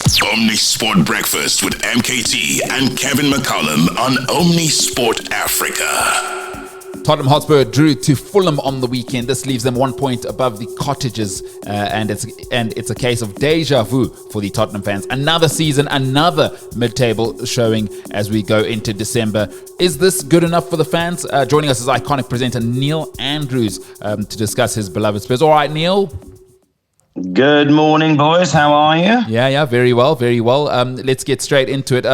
Omnisport Breakfast with MKT and Kevin McCollum on Omnisport Africa. Tottenham Hotspur drew to Fulham on the weekend. This leaves them 1 point above the Cottagers, and it's a case of deja vu for the Tottenham fans. Another season, another mid-table showing as we go into December. Is this good enough for the fans? Joining us is iconic presenter Neil Andrews to discuss his beloved Spurs. All right, Neil. Good morning, boys. How are you? Yeah, very well. Let's get straight into it.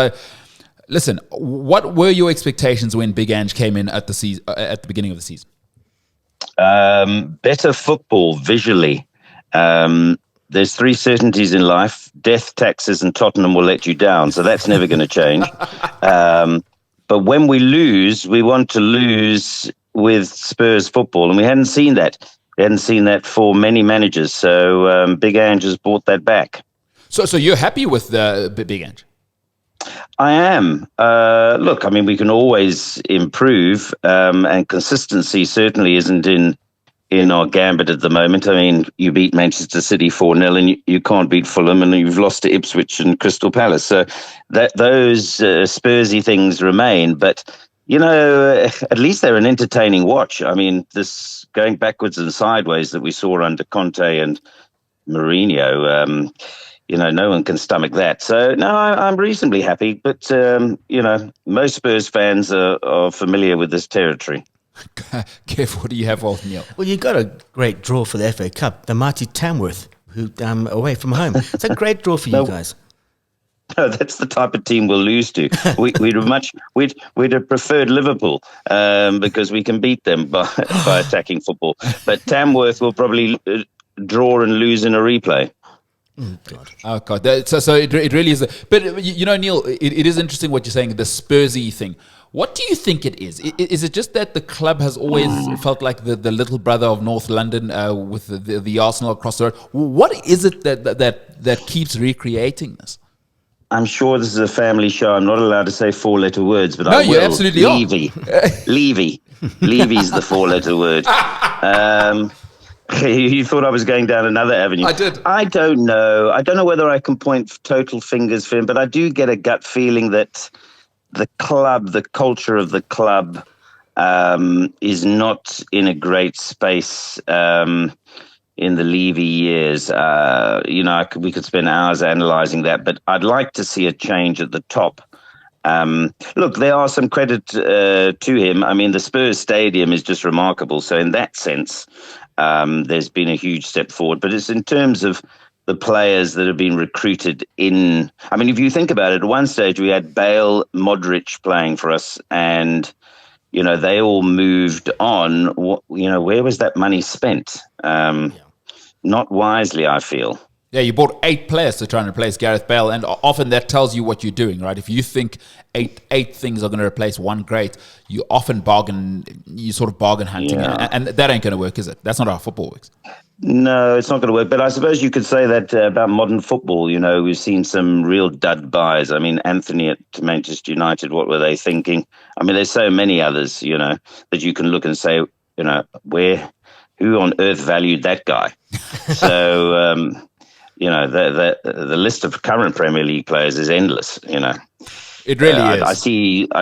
Listen, what were your expectations when Big Ange came in at the beginning of the season? Better football visually. There's three certainties in life: death, taxes, and Tottenham will let you down. So that's never going to change. But when we lose, we want to lose with Spurs football, and we hadn't seen that. We hadn't seen that for many managers. So Big Ange has brought that back. So you're happy with the Big Ange? I am. Look, I mean, we can always improve, and consistency certainly isn't in our gambit at the moment. I mean, you beat Manchester City 4-0 and you can't beat Fulham, and you've lost to Ipswich and Crystal Palace. So those Spursy things remain. But, you know, at least they're an entertaining watch. I mean, this going backwards and sideways that we saw under Conte and Mourinho, you know, no one can stomach that. So, no, I'm reasonably happy. But, you know, most Spurs fans are familiar with this territory. Kev, what do you have for Neil? Well, you got a great draw for the FA Cup. The mighty Tamworth, who away from home. It's a great draw for you guys. No, that's the type of team we'll lose to. We'd have preferred Liverpool because we can beat them by attacking football. But Tamworth will probably draw and lose in a replay. Oh God! So it really is. But you know, Neil, it is interesting what you're saying. The Spursy thing. What do you think it is? Is it just that the club has always felt like the little brother of North London with the Arsenal across the road? What is it that keeps recreating this? I'm sure this is a family show. I'm not allowed to say four-letter words, but no, I will. You absolutely Levy. Levy's the four-letter word. You thought I was going down another avenue. I did. I don't know. I don't know whether I can point total fingers for him, but I do get a gut feeling that the club, the culture of the club, is not in a great space in the Levy years. You know, we could spend hours analysing that, but I'd like to see a change at the top. Look, there are some credit to him. I mean, the Spurs Stadium is just remarkable. So in that sense, there's been a huge step forward. But it's in terms of the players that have been recruited in. I mean, if you think about it, at one stage we had Bale, Modric playing for us, and you know they all moved on. You know, where was that money spent? Not wisely, I feel. Yeah, you bought 8 players to try and replace Gareth Bale, and often that tells you what you're doing, right? If you think eight things are going to replace one great, you often bargain hunting, and that ain't going to work, is it? That's not how football works. No, it's not going to work. But I suppose you could say that about modern football. You know, we've seen some real dud buys. I mean, Anthony at Manchester United, what were they thinking? I mean, there's so many others, you know, that you can look and say, you know, who on earth valued that guy? So, you know, the list of current Premier League players is endless, you know. It really is. I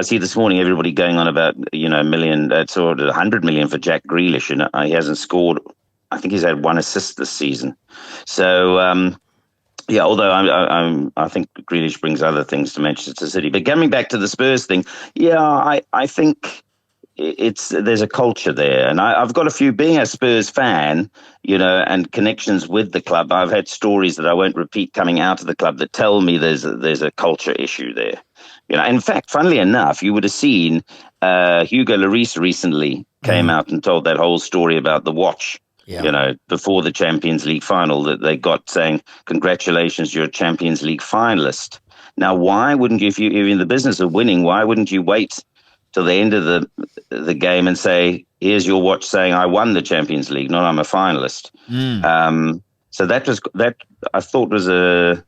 see this morning everybody going on about, you know, 100 million for Jack Grealish, and he hasn't scored. I think he's had 1 assist this season. So, yeah, although I think Grealish brings other things to Manchester City. But coming back to the Spurs thing, yeah, I think there's a culture there. And I've got being a Spurs fan, you know, and connections with the club, I've had stories that I won't repeat coming out of the club that tell me there's a culture issue there. You know, in fact, funnily enough, you would have seen Hugo Lloris recently came out and told that whole story about the watch. Yeah. You know, before the Champions League final that they got saying, congratulations, you're a Champions League finalist. Now, why wouldn't you, if you're in the business of winning, why wouldn't you wait till the end of the game and say, here's your watch saying I won the Champions League, not I'm a finalist. So that I thought was a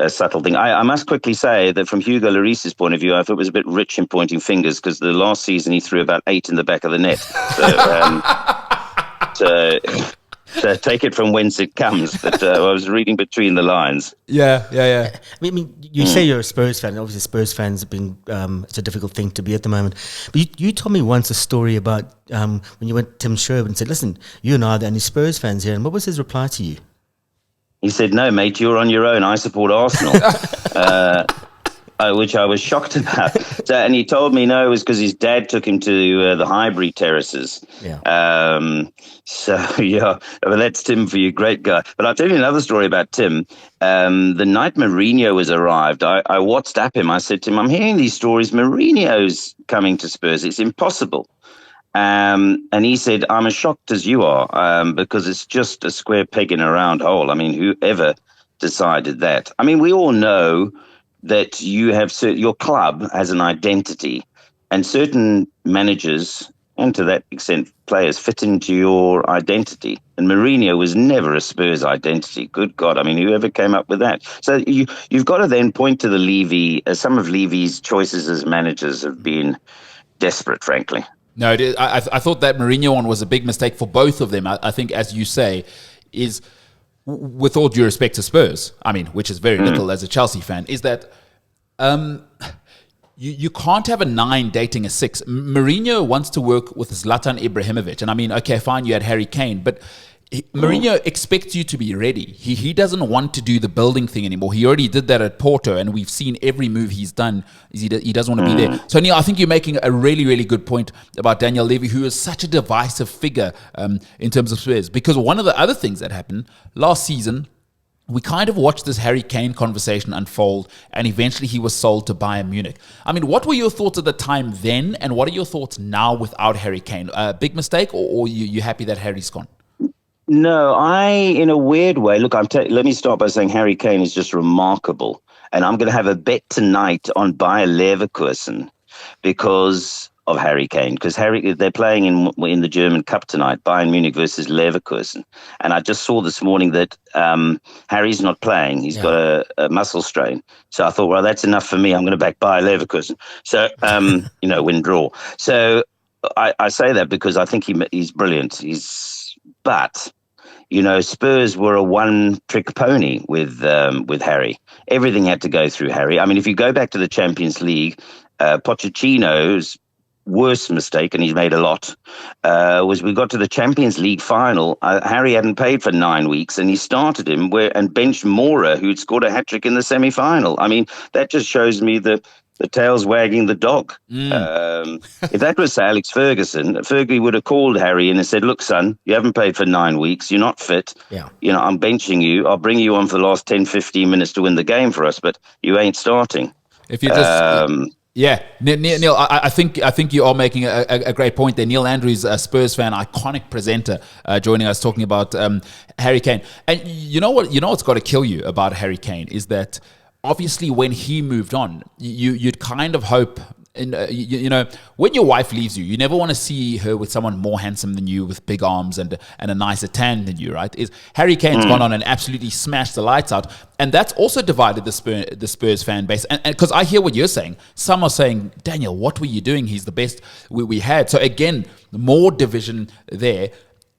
subtle thing. I must quickly say that from Hugo Lloris's point of view, I thought it was a bit rich in pointing fingers because the last season he threw about 8 in the back of the net. So, So take it from whence it comes. But I was reading between the lines. Yeah. I mean, you say you're a Spurs fan. Obviously, Spurs fans have been, it's a difficult thing to be at the moment. But you told me once a story about when you went to Tim Sherwood and said, listen, you and I are the only Spurs fans here. And what was his reply to you? He said, "No, mate, you're on your own. I support Arsenal." Which I was shocked about. And he told me no, it was because his dad took him to the Highbury terraces. Yeah. Well, that's Tim for you, great guy. But I'll tell you another story about Tim. The night Mourinho was arrived, I WhatsApp him. I said to him, "I'm hearing these stories. Mourinho's coming to Spurs. It's impossible." And he said, "I'm as shocked as you are because it's just a square peg in a round hole. I mean, whoever decided that? I mean, we all know that you have your club has an identity, and certain managers, and to that extent players, fit into your identity. And Mourinho was never a Spurs identity. Good God, I mean, whoever came up with that? So you've got to then point to the Levy. Some of Levy's choices as managers have been desperate, frankly. No, it is. I thought that Mourinho one was a big mistake for both of them. I think, as you say, is, with all due respect to Spurs, I mean, which is very little as a Chelsea fan, is that you can't have a 9 dating a 6. Mourinho wants to work with Zlatan Ibrahimovic. And I mean, okay, fine, you had Harry Kane, but Mourinho expects you to be ready. He doesn't want to do the building thing anymore. He already did that at Porto, and we've seen every move he's done. He doesn't want to be there. So, Neil, I think you're making a really, really good point about Daniel Levy, who is such a divisive figure in terms of Spurs. Because one of the other things that happened last season, we kind of watched this Harry Kane conversation unfold, and eventually he was sold to Bayern Munich. I mean, what were your thoughts at the time then, and what are your thoughts now without Harry Kane? Big mistake, or you happy that Harry's gone? No, in a weird way, look, let me start by saying Harry Kane is just remarkable. And I'm going to have a bet tonight on Bayer Leverkusen because of Harry Kane. Because they're playing in the German Cup tonight, Bayern Munich versus Leverkusen. And I just saw this morning that Harry's not playing. He's got a muscle strain. So I thought, well, that's enough for me. I'm going to back Bayer Leverkusen. So, win-draw. So I say that because I think he's brilliant. But Spurs were a one-trick pony with Harry. Everything had to go through Harry. I mean, if you go back to the Champions League, Pochettino's worst mistake, and he's made a lot, was we got to the Champions League final. Harry hadn't played for 9 weeks, and he started him and benched Mora, who'd scored a hat-trick in the semi-final. I mean, that just shows me the tail's wagging the dog. If that was Alex Ferguson, Fergie would have called Harry in and said, "Look, son, you haven't played for 9 weeks. You're not fit. Yeah. I'm benching you. I'll bring you on for the last 10, 15 minutes to win the game for us, but you ain't starting." If you just... Yeah, Neil, I think you are making a great point there. Neil Andrews, a Spurs fan, iconic presenter, joining us talking about Harry Kane. And you know what's got to kill you about Harry Kane is that obviously when he moved on, you'd kind of hope, when your wife leaves you, you never want to see her with someone more handsome than you, with big arms and a nicer tan than you, right? Is Harry Kane's gone on and absolutely smashed the lights out, and that's also divided the Spurs fan base. And because I hear what you're saying, some are saying, "Daniel, what were you doing? He's the best we had." So again, more division there.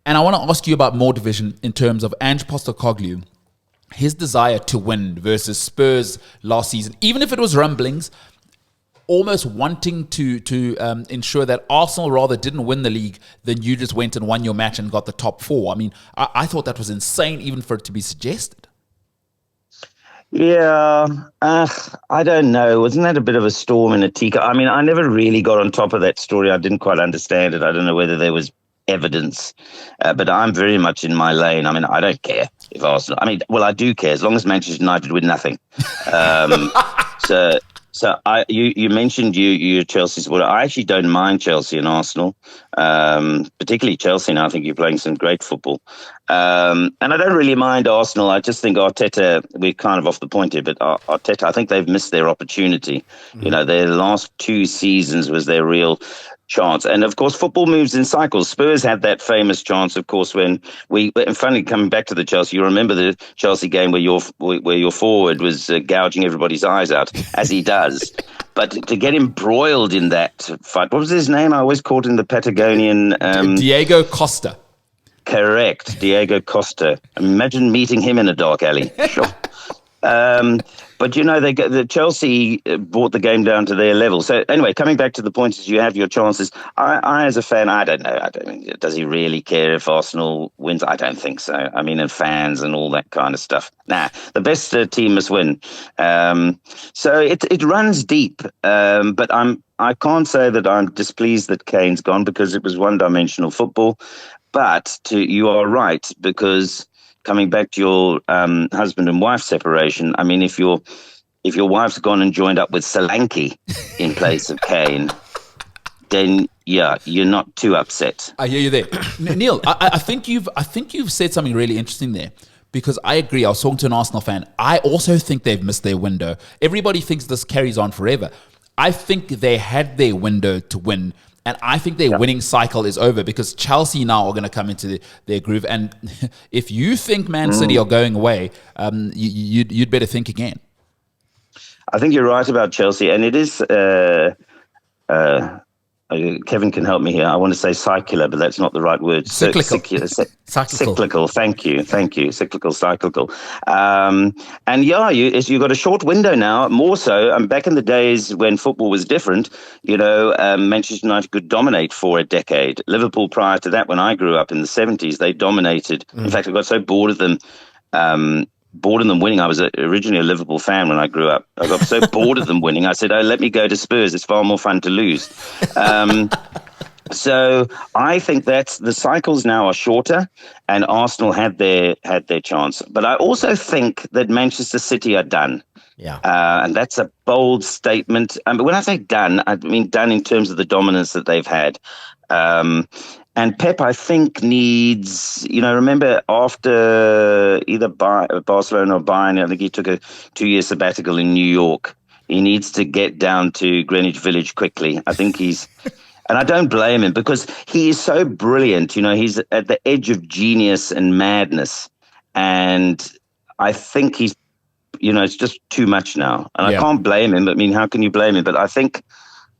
And I want to ask you about more division in terms of Ange Postecoglou, his desire to win versus Spurs last season, even if it was rumblings, almost wanting to ensure that Arsenal rather didn't win the league than you just went and won your match and got the top 4. I mean, I thought that was insane even for it to be suggested. Yeah, I don't know. Wasn't that a bit of a storm in a teacup? I mean, I never really got on top of that story. I didn't quite understand it. I don't know whether there was evidence, but I'm very much in my lane. I mean, I don't care if Arsenal. I mean, well, I do care as long as Manchester United win nothing. So you mentioned you're a Chelsea supporter. I actually don't mind Chelsea and Arsenal, particularly Chelsea now. I think you're playing some great football. And I don't really mind Arsenal. I just think Arteta, we're kind of off the point here, but Arteta, I think they've missed their opportunity. Their last 2 seasons was their real chance. And of course, football moves in cycles. Spurs had that famous chance, of course, when and finally coming back to the Chelsea, you remember the Chelsea game where your forward was gouging everybody's eyes out, as he does. But to get embroiled in that fight, what was his name? I always called him the Patagonian... Diego Costa. Correct. Diego Costa. Imagine meeting him in a dark alley. Sure. But the Chelsea brought the game down to their level. So anyway, coming back to the point is you have your chances. I as a fan, I don't know. Does he really care if Arsenal wins? I don't think so. I mean, and fans and all that kind of stuff. Nah, the best team must win. So it runs deep. But I can't say that I'm displeased that Kane's gone because it was one-dimensional football. But you are right, because coming back to your husband and wife separation, I mean, if your wife's gone and joined up with Solanke in place of Kane, then yeah, you're not too upset. I hear you there, Neil. I think you've said something really interesting there, because I agree. I was talking to an Arsenal fan. I also think they've missed their window. Everybody thinks this carries on forever. I think they had their window to win. And I think their winning cycle is over, because Chelsea now are going to come into their groove. And if you think Man City are going away, you'd better think again. I think you're right about Chelsea. And it is, Kevin can help me here. I want to say cyclical, but that's not the right word. Cyclical. Cyclical. Thank you. Cyclical. And yeah, you've got a short window now, more so. Back in the days when football was different, Manchester United could dominate for a decade. Liverpool, prior to that, when I grew up in the 70s, they dominated. In fact, I got so bored of them winning. I was originally a Liverpool fan when I grew up. I got so bored of them winning. I said, let me go to Spurs. It's far more fun to lose. So I think that the cycles now are shorter, and Arsenal had their chance. But I also think that Manchester City are done. Yeah. And that's a bold statement. But when I say done, I mean done in terms of the dominance that they've had. And Pep, I think, needs, remember after either Barcelona or Bayern, I think he took a 2-year sabbatical in New York. He needs to get down to Greenwich Village quickly. I think he's, and I don't blame him, because he is so brilliant. He's at the edge of genius and madness. And I think he's, it's just too much now. And I can't blame him. I mean, how can you blame him? But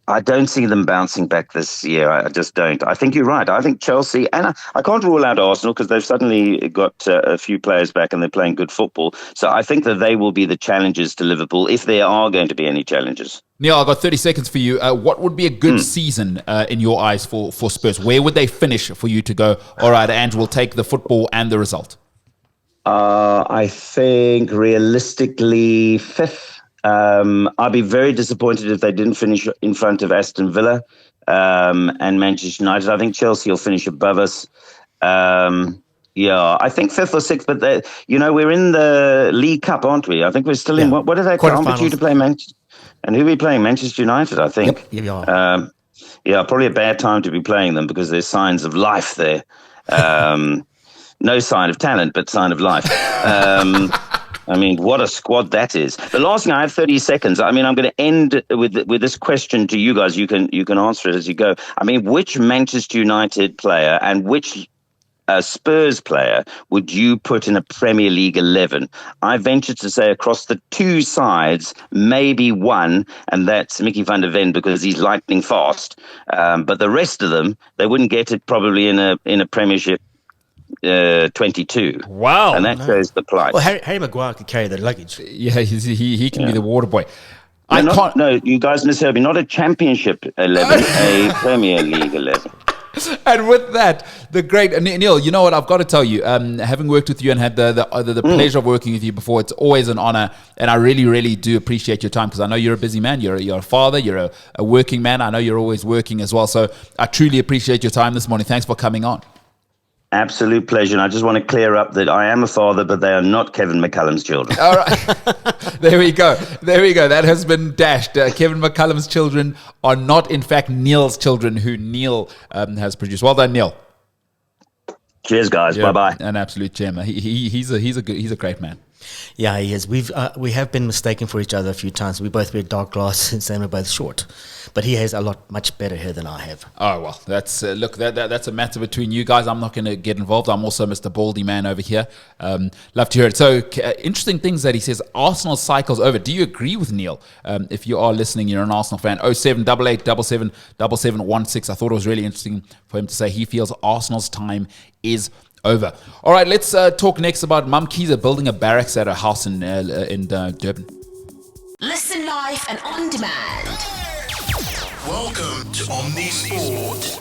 I don't see them bouncing back this year. I just don't. I think you're right. I think Chelsea, and I can't rule out Arsenal, because they've suddenly got a few players back and they're playing good football. So I think that they will be the challengers to Liverpool, if there are going to be any challenges. Neil, I've got 30 seconds for you. What would be a good season in your eyes for Spurs? Where would they finish for you to go, all right, Ange, we'll take the football and the result? I think realistically fifth. I'd be very disappointed if they didn't finish in front of Aston Villa and Manchester United. I think Chelsea will finish above us. I think fifth or sixth, but we're in the League Cup, aren't we? I think we're still in, what are they? Quarterfinals. To play Manchester. And who are we playing? Manchester United, I think. Yep. Probably a bad time to be playing them, because there's signs of life there. No sign of talent, but sign of life. I mean, what a squad that is. The last thing, I have 30 seconds. I mean, I'm going to end with this question to you guys. You can answer it as you go. I mean, which Manchester United player and which Spurs player would you put in a Premier League 11? I venture to say across the two sides, maybe one, and that's Mickey van der Ven, because he's lightning fast. But the rest of them, they wouldn't get it probably in a Premiership 22. Wow. And that shows the plight. Well, Harry Maguire could carry the luggage. Yeah, he can be the water boy. No, you guys misheard me. Not a Championship 11, a Premier League 11. And with that, the great Neil, you know what? I've got to tell you, having worked with you and had the pleasure of working with you before, it's always an honor. And I really, really do appreciate your time, because I know you're a busy man. You're a father. You're a working man. I know you're always working as well. So I truly appreciate your time this morning. Thanks for coming on. Absolute pleasure. And I just want to clear up that I am a father, but they are not Kevin McCullum's children. All right. There we go. That has been dashed. Kevin McCullum's children are not, in fact, Neil's children, who Neil has produced. Well done, Neil. Cheers, guys. Yeah, bye-bye. An absolute gem. He's a great man. Yeah, he is. We have been mistaken for each other a few times. We both wear dark glasses and we're both short, but he has much better hair than I have. Oh well, that's that's a matter between you guys. I'm not going to get involved. I'm also Mr. Baldy Man over here. Love to hear it. So interesting things that he says. Arsenal cycles over. Do you agree with Neil? If you are listening, you're an Arsenal fan. 0788 77 7716. I thought it was really interesting for him to say he feels Arsenal's time is over. All right, let's talk next about Mum Kiza building a barracks at her house in Durban. Listen live and on demand. Welcome to Omni Sport.